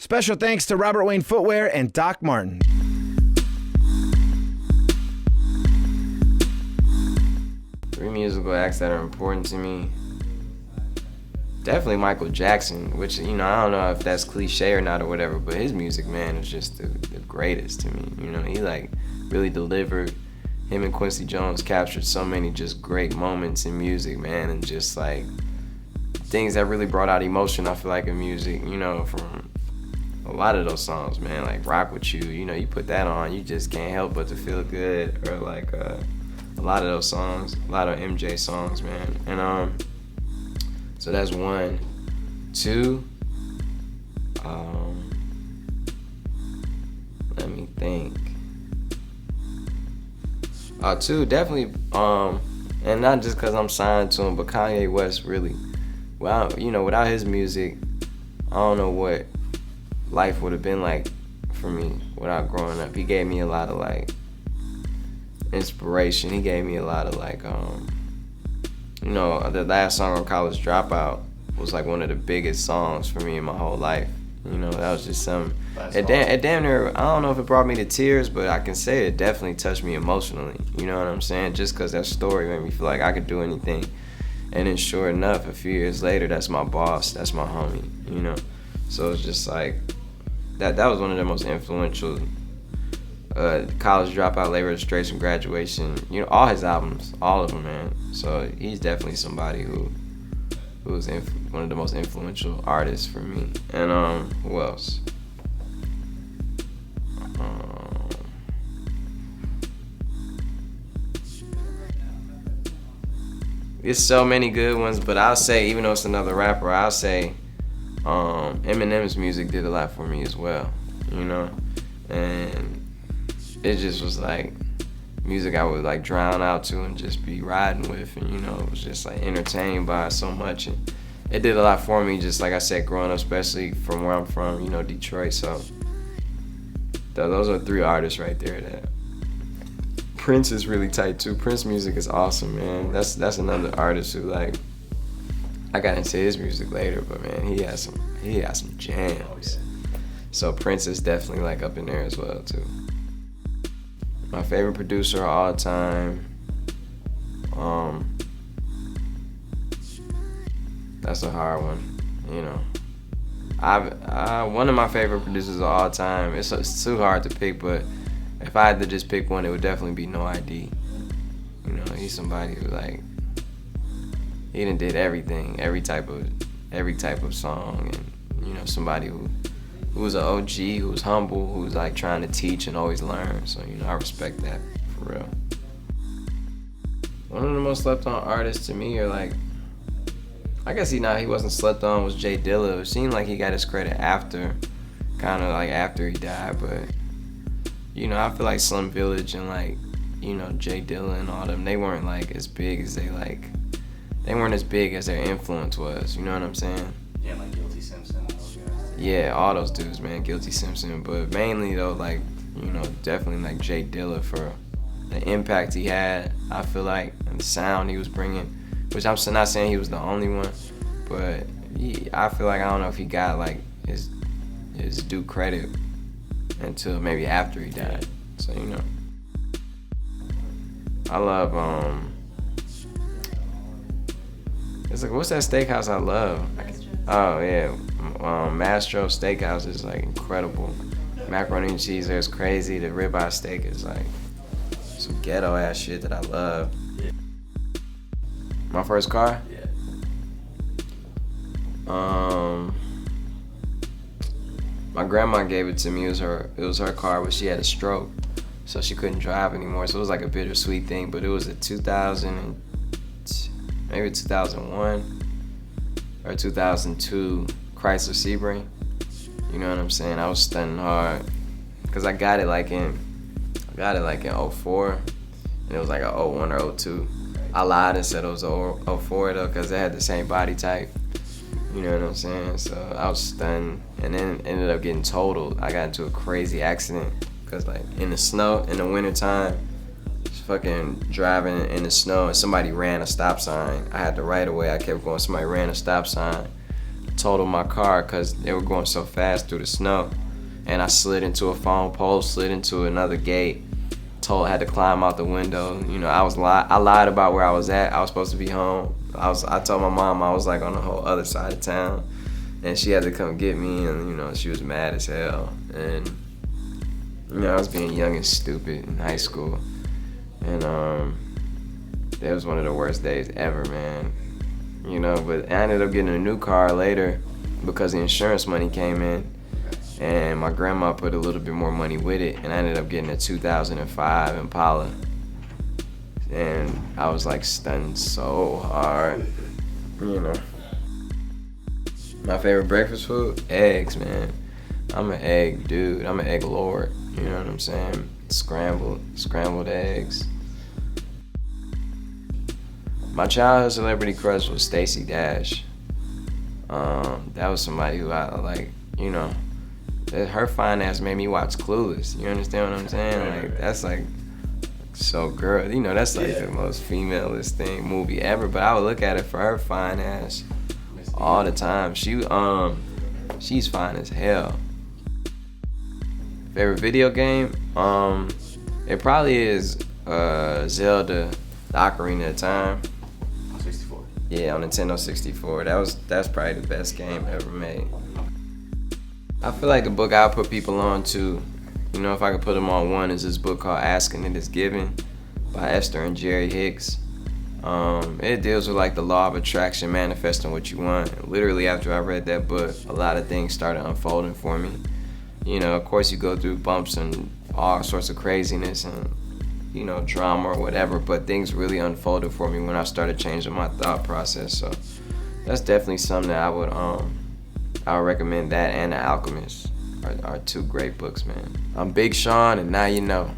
Special thanks to Robert Wayne Footwear and Doc Martin. Three musical acts that are important to me. Definitely Michael Jackson, which, you know, I don't know if that's cliche or not or whatever, but his music, man, is just the greatest to me. You know, he like really delivered. Him and Quincy Jones captured so many just great moments in music, man, and just like things that really brought out emotion, I feel like, in music, you know, from a lot of those songs, man, like Rock With You, you know, you put that on, you just can't help but to feel good, or like a lot of those songs, a lot of MJ songs, man, and so that's one. Two, let me think. Two, definitely, and not just because I'm signed to him, but Kanye West, really. Well, you know, without his music, I don't know what life would have been like for me without growing up. He gave me a lot of like inspiration. He gave me a lot of like, you know, the last song on College Dropout was like one of the biggest songs for me in my whole life. You know, that was just something. It damn near, I don't know if it brought me to tears, but I can say it definitely touched me emotionally. You know what I'm saying? Just because that story made me feel like I could do anything. And then sure enough, a few years later, that's my boss, that's my homie, you know? So it's just like, that was one of the most influential College Dropout, Late Registration, Graduation, you know, all his albums, all of them, man. So he's definitely somebody who was one of the most influential artists for me. And who else? There's so many good ones, but I'll say, even though it's another rapper, I'll say Eminem's music did a lot for me as well, you know? And it just was like music I would like drown out to and just be riding with, and you know, it was just like entertained by so much, and it did a lot for me, just like I said, growing up, especially from where I'm from, you know, Detroit. So those are three artists right there. That Prince is really tight too. Prince music is awesome, man. That's another artist who, like, I got into his music later, but man, he has some jams. So Prince is definitely like up in there as well too. My favorite producer of all time, that's a hard one, you know. One of my favorite producers of all time, it's too hard to pick, but if I had to just pick one, it would definitely be No ID. You know, he's somebody who, like, he done did everything, every type of song, and, you know, somebody who was an OG, who was humble, who was like trying to teach and always learn. So, you know, I respect that, for real. One of the most slept on artists to me are like, I guess he wasn't slept on, was Jay Dilla. It seemed like he got his credit after, kind of like after he died, but, you know, I feel like Slum Village and like, you know, Jay Dilla and all them, they weren't like as big as they weren't as big as their influence was, you know what I'm saying? Yeah, like Guilty Simpson and those guys. Yeah, all those dudes, man, Guilty Simpson, but mainly though, like, you know, definitely like Jay Dilla for the impact he had, I feel like, and the sound he was bringing, which I'm not saying he was the only one, but I feel like, I don't know if he got like his due credit until maybe after he died. So, you know, I love it's like, what's that steakhouse I love? Oh yeah, Mastro Steakhouse is like incredible. Macaroni and cheese there is crazy. The ribeye steak is like some ghetto ass shit that I love. Yeah. My first car? Yeah. My grandma gave it to me. It was her car, but she had a stroke, so she couldn't drive anymore. So it was like a bittersweet thing. But it was a 2001 or 2002 Chrysler Sebring. You know what I'm saying? I was stunning hard because I got it like in 04, and it was like a 01 or 02. I lied and said it was a 04 though, because they had the same body type. You know what I'm saying? So I was stunned, and then ended up getting totaled. I got into a crazy accident because, like, in the snow, in the wintertime, just fucking driving in the snow, and somebody ran a stop sign. I had the right of way. I kept going. Somebody ran a stop sign, totaled my car because they were going so fast through the snow. And I slid into a phone pole, slid into another gate. Had to climb out the window. You know, I lied about where I was at. I was supposed to be home. I told my mom I was like on the whole other side of town, and she had to come get me. And you know, she was mad as hell. And you know, I was being young and stupid in high school, and it was one of the worst days ever, man. You know, but I ended up getting a new car later because the insurance money came in. And my grandma put a little bit more money with it, and I ended up getting a 2005 Impala. And I was like stunned so hard, you know. My favorite breakfast food? Eggs, man. I'm an egg dude. I'm an egg lord, you know what I'm saying? Scrambled eggs. My childhood celebrity crush was Stacey Dash. That was somebody who I like, you know. Her fine ass made me watch Clueless. You understand what I'm saying? Like that's like so girl. You know that's like the most femalist thing movie ever. But I would look at it for her fine ass all the time. She's fine as hell. Favorite video game? It probably is Zelda: The Ocarina of Time. 64. Yeah, on Nintendo 64. That's probably the best game ever made. I feel like the book I'll put people on to, you know, if I could put them on one, is this book called Asking It Is Given by Esther and Jerry Hicks. It deals with like the law of attraction, manifesting what you want. And literally after I read that book, a lot of things started unfolding for me. You know, of course you go through bumps and all sorts of craziness and, you know, drama or whatever, but things really unfolded for me when I started changing my thought process. So that's definitely something that I would recommend. That and The Alchemist are two great books, man. I'm Big Sean, and now you know.